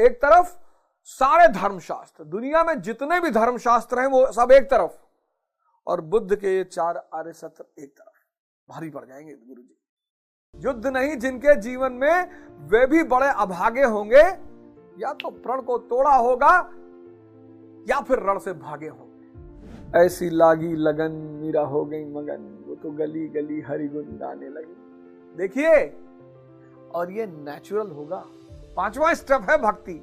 एक तरफ, सारे धर्मशास्त्र, दुनिया में जितने भी धर्मशास्त्र हैं वो सब एक तरफ, और बुद्ध के ये 4 आर्य सत्य एक तरफ। भारी पड़ जाएंगे गुरु जी। युद्ध नहीं जिनके जीवन में वे भी बड़े अभागे होंगे, या तो प्रण को तोड़ा होगा या फिर रण से भागे होंगे। ऐसी लागी लगन मीरा हो गई मगन, वो तो गली गली हरि गुण गाने लगी। देखिए, और ये नेचुरल होगा। 5वां स्टेप है भक्ति।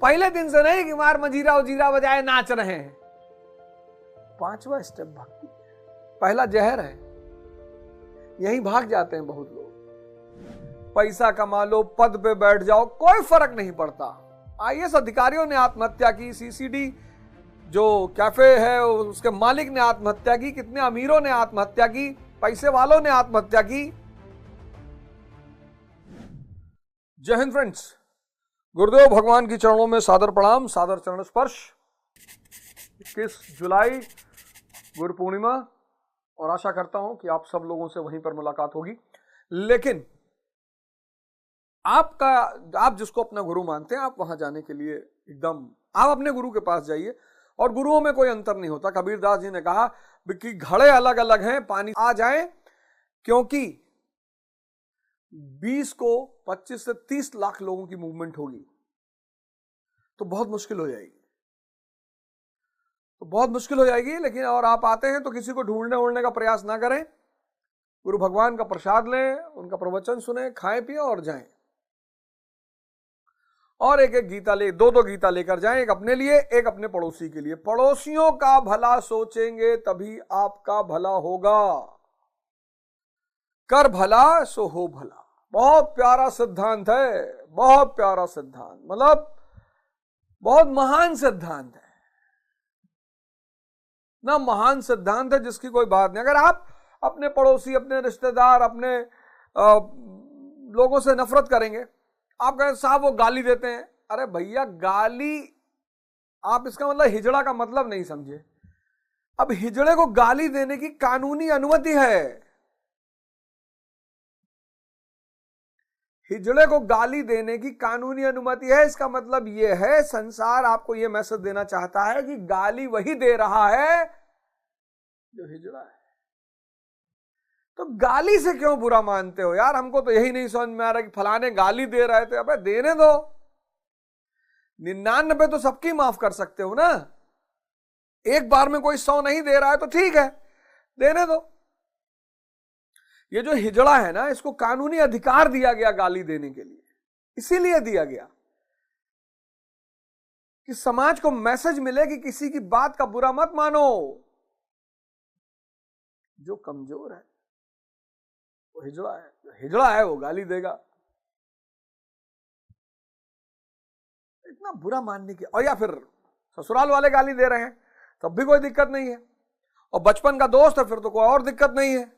पहले दिन से नहीं कि मार मजीरा उजीरा बजाए नाच रहे हैं। 5वां स्टेप भक्ति। पहला जहर है, यहीं भाग जाते हैं बहुत लोग। पैसा कमा लो, पद पे बैठ जाओ, कोई फर्क नहीं पड़ता। आईएएस अधिकारियों ने आत्महत्या की, सीसीडी जो कैफे है उसके मालिक ने आत्महत्या की, कितने अमीरों ने आत्महत्या की, पैसे वालों ने आत्महत्या की। जय हिंद फ्रेंड्स, गुरुदेव भगवान की चरणों में सादर प्रणाम, सादर चरण स्पर्श। 21 जुलाई गुरु पूर्णिमा, और आशा करता हूं कि आप सब लोगों से वहीं पर मुलाकात होगी। लेकिन आप जिसको अपना गुरु मानते हैं, आप वहां जाने के लिए एकदम आप अपने गुरु के पास जाइए, और गुरुओं में कोई अंतर नहीं होता। कबीरदास जी ने कहा कि घड़े अलग अलग हैं, पानी आ जाए, क्योंकि 20 को 25 से 30 लाख लोगों की मूवमेंट होगी तो बहुत मुश्किल हो जाएगी, लेकिन और आप आते हैं तो किसी को ढूंढने उड़ने का प्रयास ना करें। गुरु भगवान का प्रसाद लें, उनका प्रवचन सुने, खाएं पिए और जाएं। और एक एक गीता ले, 2-2 गीता लेकर जाएं, एक अपने लिए, एक अपने पड़ोसी के लिए। पड़ोसियों का भला सोचेंगे तभी आपका भला होगा। कर भला सो हो भला। बहुत प्यारा सिद्धांत है, बहुत प्यारा सिद्धांत, मतलब बहुत महान सिद्धांत है ना। महान सिद्धांत है जिसकी कोई बात नहीं। अगर आप अपने पड़ोसी, अपने रिश्तेदार, अपने लोगों से नफरत करेंगे, आप कहें साहब वो गाली देते हैं, अरे भैया गाली, आप इसका मतलब हिजड़ा का मतलब नहीं समझे। अब हिजड़े को गाली देने की कानूनी अनुमति है। हिजड़े को गाली देने की कानूनी अनुमति है। इसका मतलब यह है, संसार आपको यह मैसेज देना चाहता है कि गाली वही दे रहा है जो हिजड़ा है। तो गाली से क्यों बुरा मानते हो यार? हमको तो यही नहीं समझ में आ रहा कि फलाने गाली दे रहे थे। अबे देने दो, 99 तो सबकी माफ कर सकते हो ना। एक बार में कोई 100 नहीं दे रहा है तो ठीक है, देने दो। ये जो हिजड़ा है ना, इसको कानूनी अधिकार दिया गया गाली देने के लिए। इसीलिए दिया गया कि समाज को मैसेज मिले कि किसी की बात का बुरा मत मानो। जो कमजोर है वो हिजड़ा है, जो हिजड़ा है वो गाली देगा। इतना बुरा मानने की, और या फिर ससुराल वाले गाली दे रहे हैं तब भी कोई दिक्कत नहीं है, और बचपन का दोस्त है फिर तो कोई और दिक्कत नहीं है।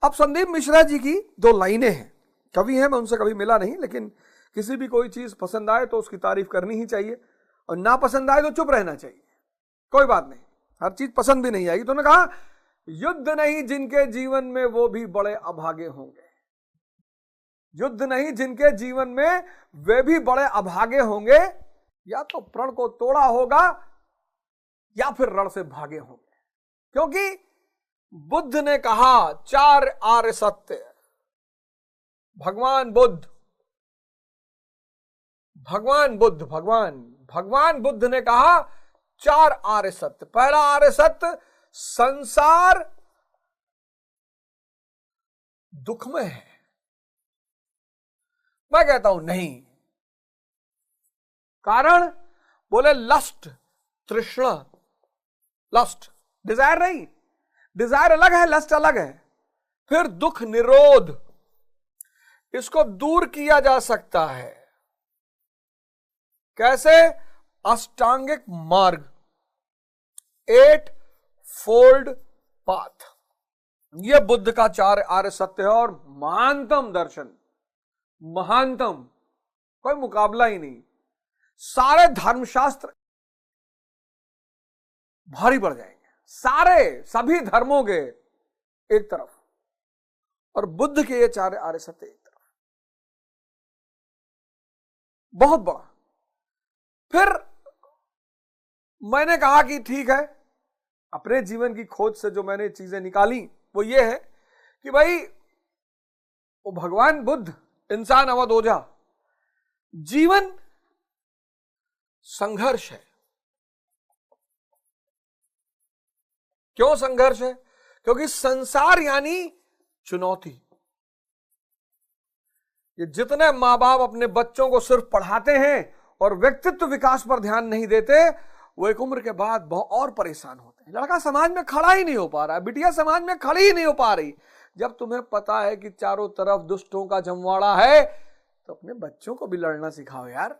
अब संदीप मिश्रा जी की 2 लाइनें हैं। कवि हैं, मैं उनसे कभी मिला नहीं, लेकिन किसी भी कोई चीज पसंद आए तो उसकी तारीफ करनी ही चाहिए, और ना पसंद आए तो चुप रहना चाहिए। कोई बात नहीं, हर चीज पसंद भी नहीं आएगी। तो उन्होंने कहा, युद्ध नहीं जिनके जीवन में वो भी बड़े अभागे होंगे। युद्ध नहीं जिनके जीवन में वे भी बड़े अभागे होंगे, या तो प्रण को तोड़ा होगा या फिर रण से भागे होंगे। क्योंकि बुद्ध ने कहा 4 आर्य सत्य। भगवान बुद्ध ने कहा 4 आर्य सत्य। पहला आर्य सत्य, संसार दुख में है। मैं कहता हूं नहीं। कारण बोले लस्ट, तृष्णा। लस्ट डिजायर नहीं, डिजायर अलग है, लस्ट अलग है। फिर दुख निरोध, इसको दूर किया जा सकता है। कैसे? अष्टांगिक मार्ग, 8 फोल्ड पाथ। यह बुद्ध का 4 आर्य सत्य है, और महानतम दर्शन, महानतम, कोई मुकाबला ही नहीं। सारे धर्मशास्त्र भारी पड़ जाएंगे, सभी धर्मों के एक तरफ, और बुद्ध के ये 4 आर्य सत्य एक तरफ। बहुत बड़ा। फिर मैंने कहा कि ठीक है, अपने जीवन की खोज से जो मैंने चीजें निकाली वो ये है कि भाई वो भगवान बुद्ध, इंसान अवध ओझा, जीवन संघर्ष है। क्यों संघर्ष है? क्योंकि संसार यानी चुनौती। ये जितने मां बाप अपने बच्चों को सिर्फ पढ़ाते हैं और व्यक्तित्व विकास पर ध्यान नहीं देते, वो एक उम्र के बाद बहुत और परेशान होते हैं। लड़का समाज में खड़ा ही नहीं हो पा रहा है, बिटिया समाज में खड़ी ही नहीं हो पा रही। जब तुम्हें पता है कि चारों तरफ दुष्टों का जमवाड़ा है, तो अपने बच्चों को भी लड़ना सिखाओ यार।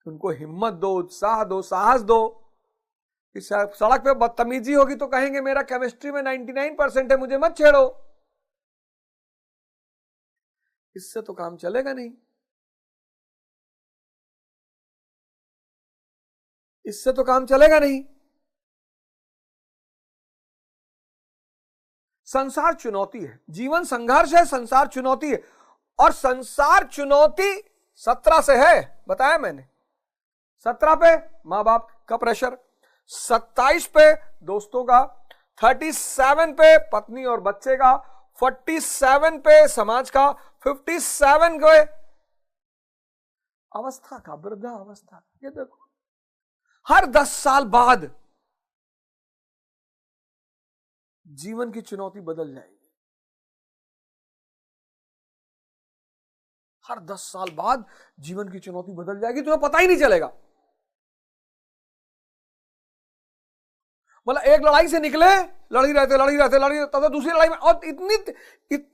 उनको हिम्मत दो, उत्साह दो, साहस दो। इस सड़क पे बदतमीजी होगी तो कहेंगे मेरा केमिस्ट्री में 99% है, मुझे मत छेड़ो। इससे तो काम चलेगा नहीं, इससे तो काम चलेगा नहीं। संसार चुनौती है, जीवन संघर्ष है, संसार चुनौती है। और संसार चुनौती 17 से है, बताया मैंने। 17 पे मां बाप का प्रेशर, 27 पे दोस्तों का, 37 पे पत्नी और बच्चे का, 47 पे समाज का, 57 पे अवस्था का, वृद्धा अवस्था। ये देखो, हर 10 साल बाद जीवन की चुनौती बदल जाएगी। हर 10 साल बाद जीवन की चुनौती बदल जाएगी, तुम्हें पता ही नहीं चलेगा। मतलब एक लड़ाई से निकले, लड़ी रहते तब दूसरी लड़ाई में, और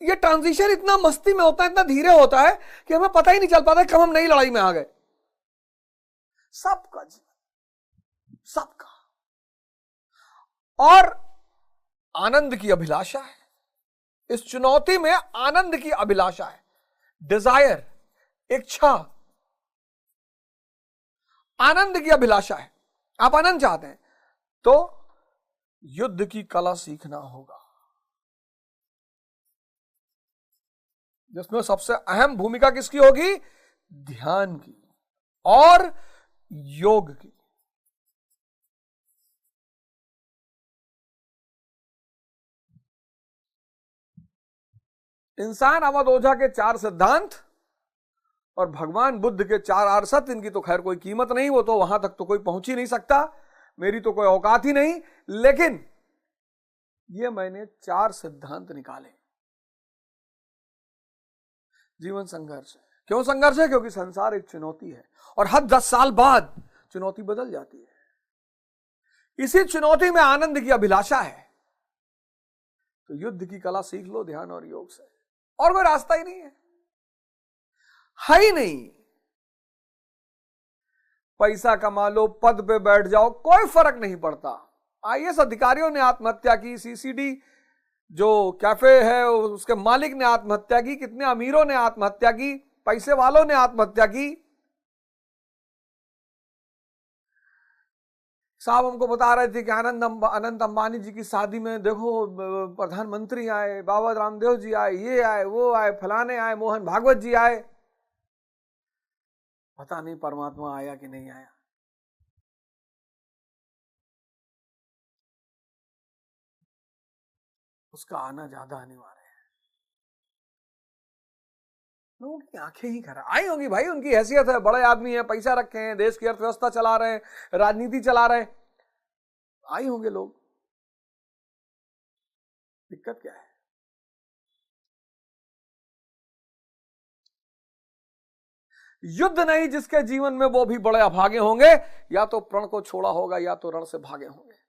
ये ट्रांजिशन इतना मस्ती में होता है, इतना धीरे होता है कि हमें पता ही नहीं चल पाता कब हम नई लड़ाई में आ गए। सबका जीवन, सबका। और आनंद की अभिलाषा है, इस चुनौती में आनंद की अभिलाषा है, डिजायर, इच्छा, आनंद की अभिलाषा है। आप आनंद चाहते हैं तो युद्ध की कला सीखना होगा, जिसमें सबसे अहम भूमिका किसकी होगी? ध्यान की और योग की। इंसान अवध ओझा के 4 सिद्धांत और भगवान बुद्ध के 4 आर्य सत्य, इनकी तो खैर कोई कीमत नहीं, वो तो वहां तक तो कोई पहुंच ही नहीं सकता, मेरी तो कोई औकात ही नहीं। लेकिन ये मैंने 4 सिद्धांत निकाले। जीवन संघर्ष है। क्यों संघर्ष है? क्योंकि संसार एक चुनौती है और हर 10 साल बाद चुनौती बदल जाती है। इसी चुनौती में आनंद की अभिलाषा है, तो युद्ध की कला सीख लो ध्यान और योग से, और कोई रास्ता ही नहीं है ही नहीं। पैसा कमा लो, पद पे बैठ जाओ, कोई फर्क नहीं पड़ता। आईएएस अधिकारियों ने आत्महत्या की, सीसीडी जो कैफे है उसके मालिक ने आत्महत्या की, कितने अमीरों ने आत्महत्या की, पैसे वालों ने आत्महत्या की। साहब हमको बता रहे थे कि अनंत अंबानी जी की शादी में देखो प्रधानमंत्री आए, बाबा रामदेव जी आए, ये आए, वो आए, फलाने आए, मोहन भागवत जी आए। पता नहीं परमात्मा आया कि नहीं आया। उसका आना ज्यादा अनिवार्य है। लोगों की आंखें ही खराब आई होंगी भाई, उनकी हैसियत है, बड़े आदमी है, पैसा रखे हैं, देश की अर्थव्यवस्था चला रहे हैं, राजनीति चला रहे हैं, आई होंगे लोग। दिक्कत क्या है? युद्ध नहीं जिसके जीवन में, वो भी बड़े अभागे होंगे, या तो प्रण को छोड़ा होगा या तो रण से भागे होंगे।